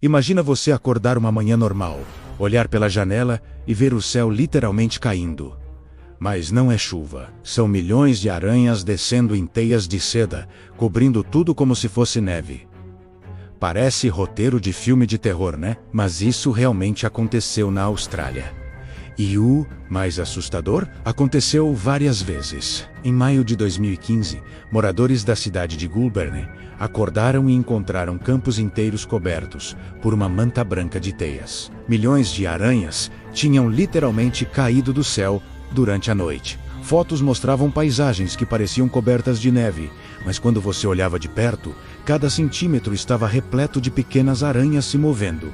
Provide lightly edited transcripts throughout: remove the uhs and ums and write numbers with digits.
Imagina você acordar uma manhã normal, olhar pela janela e ver o céu literalmente caindo. Mas não é chuva, são milhões de aranhas descendo em teias de seda, cobrindo tudo como se fosse neve. Parece roteiro de filme de terror, né? Mas isso realmente aconteceu na Austrália. E o mais assustador aconteceu várias vezes. Em maio de 2015, moradores da cidade de Goulburn acordaram e encontraram campos inteiros cobertos por uma manta branca de teias. Milhões de aranhas tinham literalmente caído do céu durante a noite. Fotos mostravam paisagens que pareciam cobertas de neve, mas quando você olhava de perto, cada centímetro estava repleto de pequenas aranhas se movendo.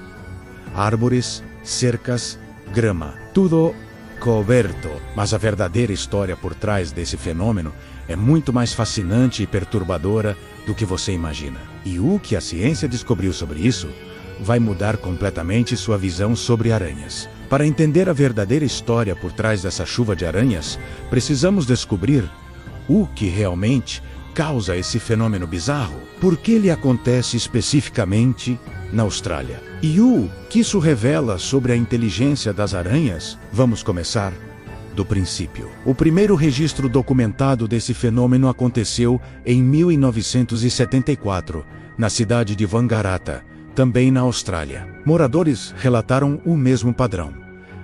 Árvores, cercas, grama, tudo coberto. Mas a verdadeira história por trás desse fenômeno é muito mais fascinante e perturbadora do que você imagina. E o que a ciência descobriu sobre isso vai mudar completamente sua visão sobre aranhas. Para entender a verdadeira história por trás dessa chuva de aranhas, precisamos descobrir o que realmente causa esse fenômeno bizarro, por que ele acontece especificamente na Austrália. E o que isso revela sobre a inteligência das aranhas? Vamos começar do princípio. O primeiro registro documentado desse fenômeno aconteceu em 1974, na cidade de Wangaratta, também na Austrália. Moradores relataram o mesmo padrão.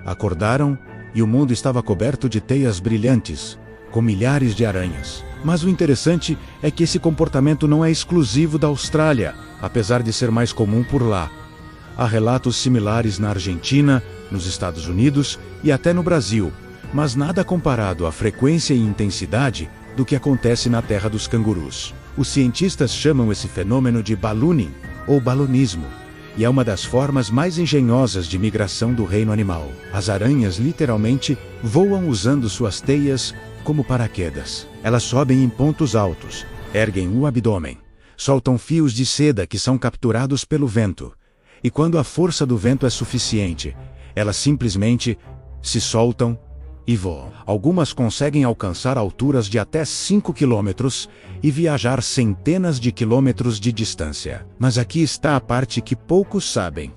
Acordaram e o mundo estava coberto de teias brilhantes, com milhares de aranhas. Mas o interessante é que esse comportamento não é exclusivo da Austrália, apesar de ser mais comum por lá. Há relatos similares na Argentina, nos Estados Unidos e até no Brasil, mas nada comparado à frequência e intensidade do que acontece na terra dos cangurus. Os cientistas chamam esse fenômeno de ballooning, ou balonismo, e é uma das formas mais engenhosas de migração do reino animal. As aranhas literalmente voam usando suas teias como paraquedas. Elas sobem em pontos altos, erguem o abdômen, soltam fios de seda que são capturados pelo vento, e quando a força do vento é suficiente, elas simplesmente se soltam e voam. Algumas conseguem alcançar alturas de até 5 quilômetros e viajar centenas de quilômetros de distância. Mas aqui está a parte que poucos sabem.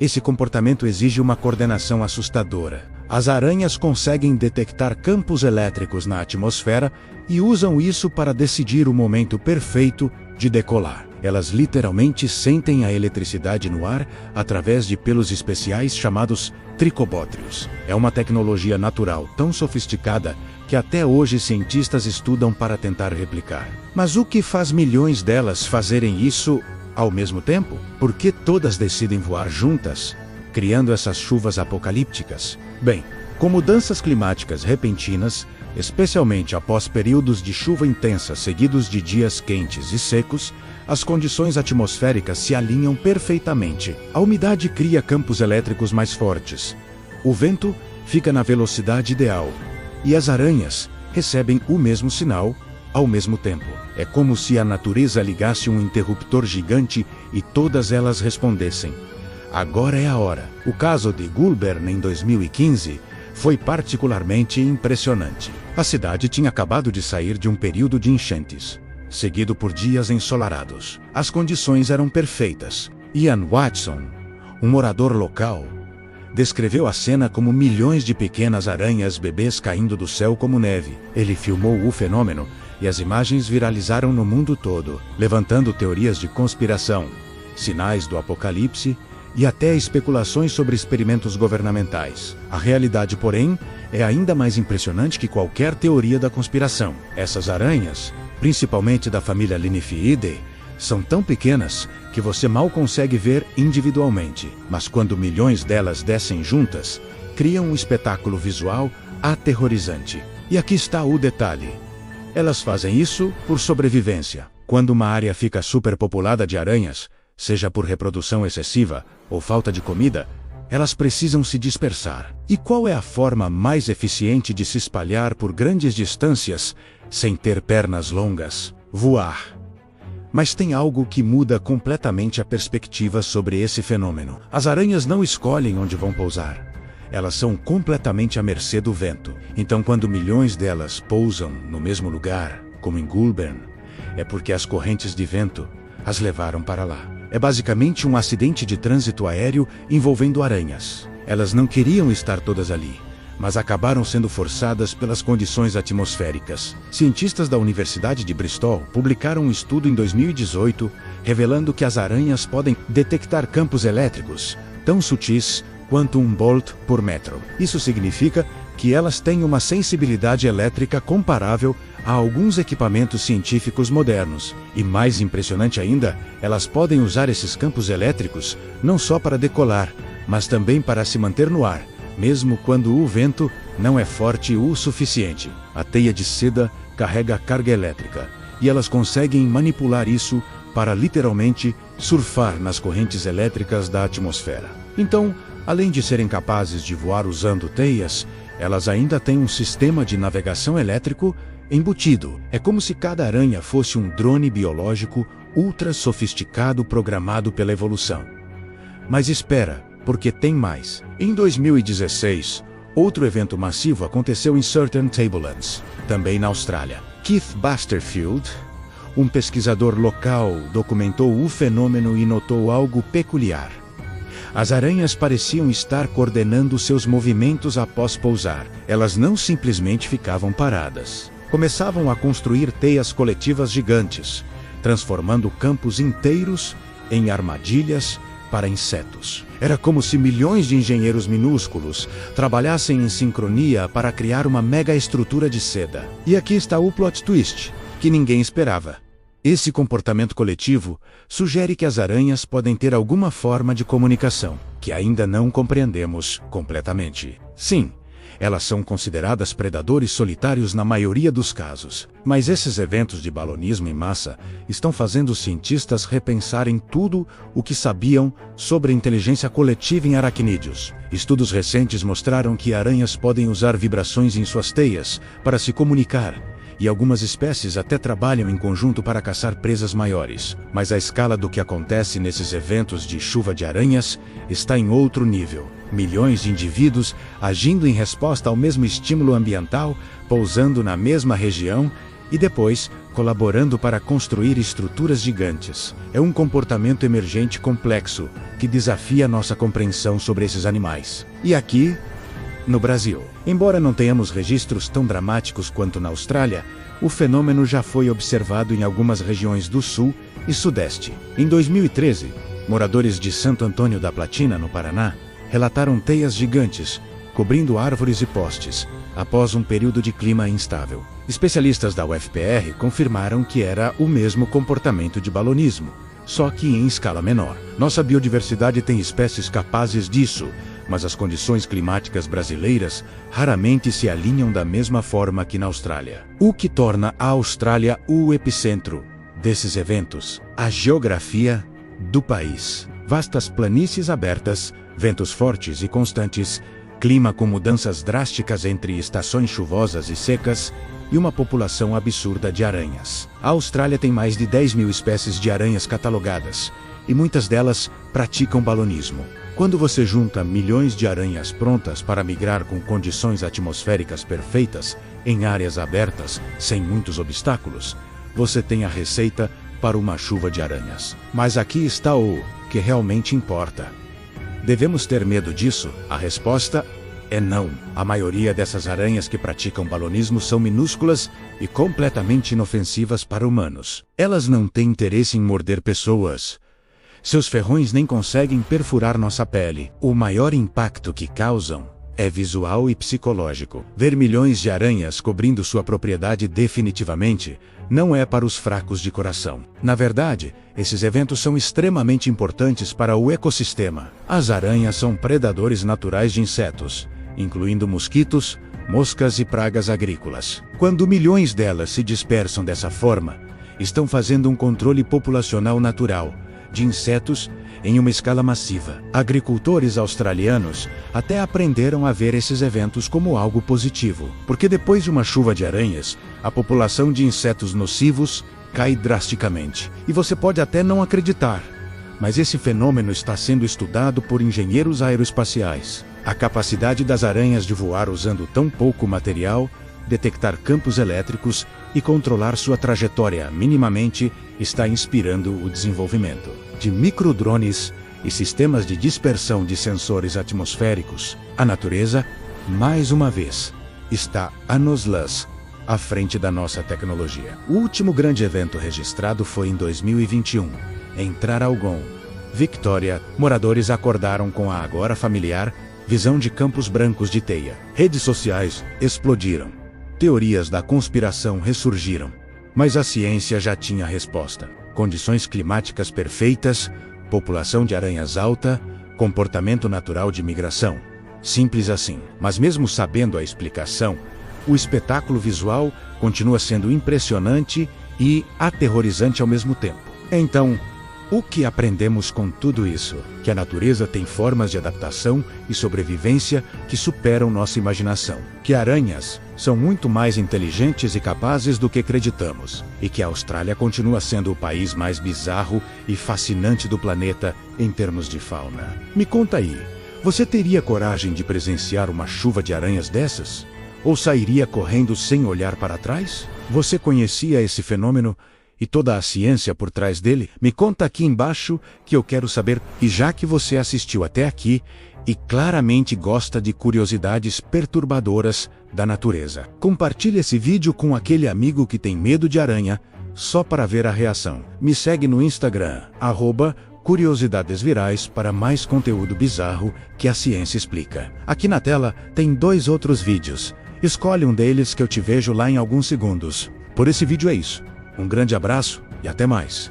Esse comportamento exige uma coordenação assustadora. As aranhas conseguem detectar campos elétricos na atmosfera e usam isso para decidir o momento perfeito de decolar. Elas literalmente sentem a eletricidade no ar através de pelos especiais chamados tricobótrios. É uma tecnologia natural tão sofisticada que até hoje cientistas estudam para tentar replicar. Mas o que faz milhões delas fazerem isso ao mesmo tempo? Por que todas decidem voar juntas, criando essas chuvas apocalípticas? Bem, com mudanças climáticas repentinas, especialmente após períodos de chuva intensa seguidos de dias quentes e secos, as condições atmosféricas se alinham perfeitamente. A umidade cria campos elétricos mais fortes. O vento fica na velocidade ideal. E as aranhas recebem o mesmo sinal ao mesmo tempo. É como se a natureza ligasse um interruptor gigante e todas elas respondessem. Agora é a hora. O caso de Goulburn em 2015 foi particularmente impressionante. A cidade tinha acabado de sair de um período de enchentes, seguido por dias ensolarados. As condições eram perfeitas. Ian Watson, um morador local, descreveu a cena como milhões de pequenas aranhas bebês caindo do céu como neve. Ele filmou o fenômeno e as imagens viralizaram no mundo todo, levantando teorias de conspiração, sinais do apocalipse e até especulações sobre experimentos governamentais. A realidade, porém, é ainda mais impressionante que qualquer teoria da conspiração. Essas aranhas, principalmente da família Linyphiidae, são tão pequenas que você mal consegue ver individualmente, mas quando milhões delas descem juntas, criam um espetáculo visual aterrorizante. E aqui está o detalhe. Elas fazem isso por sobrevivência. Quando uma área fica superpopulada de aranhas, seja por reprodução excessiva ou falta de comida, elas precisam se dispersar. E qual é a forma mais eficiente de se espalhar por grandes distâncias sem ter pernas longas? Voar. Mas tem algo que muda completamente a perspectiva sobre esse fenômeno. As aranhas não escolhem onde vão pousar. Elas são completamente à mercê do vento. Então, quando milhões delas pousam no mesmo lugar, como em Goulburn, é porque as correntes de vento as levaram para lá. É basicamente um acidente de trânsito aéreo envolvendo aranhas. Elas não queriam estar todas ali, mas acabaram sendo forçadas pelas condições atmosféricas. Cientistas da Universidade de Bristol publicaram um estudo em 2018 revelando que as aranhas podem detectar campos elétricos tão sutis quanto 1 volt por metro. Isso significa que elas têm uma sensibilidade elétrica comparável a alguns equipamentos científicos modernos. E mais impressionante ainda, elas podem usar esses campos elétricos não só para decolar, mas também para se manter no ar, mesmo quando o vento não é forte o suficiente. A teia de seda carrega carga elétrica, e elas conseguem manipular isso para literalmente surfar nas correntes elétricas da atmosfera. Então, além de serem capazes de voar usando teias, elas ainda têm um sistema de navegação elétrico embutido. É como se cada aranha fosse um drone biológico ultra sofisticado programado pela evolução. Mas espera, porque tem mais. Em 2016, outro evento massivo aconteceu em Southern Tablelands, também na Austrália. Keith Basterfield, um pesquisador local, documentou o fenômeno e notou algo peculiar. As aranhas pareciam estar coordenando seus movimentos após pousar. Elas não simplesmente ficavam paradas. Começavam a construir teias coletivas gigantes, transformando campos inteiros em armadilhas para insetos. Era como se milhões de engenheiros minúsculos trabalhassem em sincronia para criar uma mega estrutura de seda. E aqui está o plot twist, que ninguém esperava. Esse comportamento coletivo sugere que as aranhas podem ter alguma forma de comunicação, que ainda não compreendemos completamente. Sim, elas são consideradas predadores solitários na maioria dos casos. Mas esses eventos de balonismo em massa estão fazendo os cientistas repensarem tudo o que sabiam sobre inteligência coletiva em aracnídeos. Estudos recentes mostraram que aranhas podem usar vibrações em suas teias para se comunicar, e algumas espécies até trabalham em conjunto para caçar presas maiores. Mas a escala do que acontece nesses eventos de chuva de aranhas está em outro nível. Milhões de indivíduos agindo em resposta ao mesmo estímulo ambiental, pousando na mesma região e depois colaborando para construir estruturas gigantes. É um comportamento emergente complexo que desafia nossa compreensão sobre esses animais. E aqui, no Brasil, embora não tenhamos registros tão dramáticos quanto na Austrália, o fenômeno já foi observado em algumas regiões do Sul e Sudeste. Em 2013, moradores de Santo Antônio da Platina, no Paraná, relataram teias gigantes, cobrindo árvores e postes, após um período de clima instável. Especialistas da UFPR confirmaram que era o mesmo comportamento de balonismo, só que em escala menor. Nossa biodiversidade tem espécies capazes disso, mas as condições climáticas brasileiras raramente se alinham da mesma forma que na Austrália. O que torna a Austrália o epicentro desses eventos: a geografia do país. Vastas planícies abertas, ventos fortes e constantes, clima com mudanças drásticas entre estações chuvosas e secas, e uma população absurda de aranhas. A Austrália tem mais de 10 mil espécies de aranhas catalogadas, e muitas delas praticam balonismo. Quando você junta milhões de aranhas prontas para migrar com condições atmosféricas perfeitas, em áreas abertas, sem muitos obstáculos, você tem a receita para uma chuva de aranhas. Mas aqui está o que realmente importa. Devemos ter medo disso? A resposta é não. A maioria dessas aranhas que praticam balonismo são minúsculas e completamente inofensivas para humanos. Elas não têm interesse em morder pessoas. Seus ferrões nem conseguem perfurar nossa pele. O maior impacto que causam é visual e psicológico. Ver milhões de aranhas cobrindo sua propriedade definitivamente não é para os fracos de coração. Na verdade, esses eventos são extremamente importantes para o ecossistema. As aranhas são predadores naturais de insetos, incluindo mosquitos, moscas e pragas agrícolas. Quando milhões delas se dispersam dessa forma, estão fazendo um controle populacional natural de insetos em uma escala massiva. Agricultores australianos até aprenderam a ver esses eventos como algo positivo, porque depois de uma chuva de aranhas, a população de insetos nocivos cai drasticamente. E você pode até não acreditar, mas esse fenômeno está sendo estudado por engenheiros aeroespaciais. A capacidade das aranhas de voar usando tão pouco material detectar campos elétricos e controlar sua trajetória minimamente está inspirando o desenvolvimento de microdrones e sistemas de dispersão de sensores atmosféricos. A natureza, mais uma vez, está anos-luz à frente da nossa tecnologia. O último grande evento registrado foi em 2021, em Traralgon, Victoria. Moradores acordaram com a agora familiar visão de campos brancos de teia. Redes sociais explodiram. Teorias da conspiração ressurgiram. Mas a ciência já tinha a resposta. Condições climáticas perfeitas, população de aranhas alta, comportamento natural de migração. Simples assim. Mas mesmo sabendo a explicação, o espetáculo visual continua sendo impressionante e aterrorizante ao mesmo tempo. Então, o que aprendemos com tudo isso? Que a natureza tem formas de adaptação e sobrevivência que superam nossa imaginação. Que aranhas são muito mais inteligentes e capazes do que acreditamos. E que a Austrália continua sendo o país mais bizarro e fascinante do planeta em termos de fauna. Me conta aí, você teria coragem de presenciar uma chuva de aranhas dessas? Ou sairia correndo sem olhar para trás? Você conhecia esse fenômeno e toda a ciência por trás dele? Me conta aqui embaixo que eu quero saber. E já que você assistiu até aqui e claramente gosta de curiosidades perturbadoras da natureza, compartilhe esse vídeo com aquele amigo que tem medo de aranha só para ver a reação. Me segue no Instagram, @curiosidadesvirais, para mais conteúdo bizarro que a ciência explica. Aqui na tela tem 2 outros vídeos. Escolhe um deles que eu te vejo lá em alguns segundos. Por esse vídeo é isso. Um grande abraço e até mais.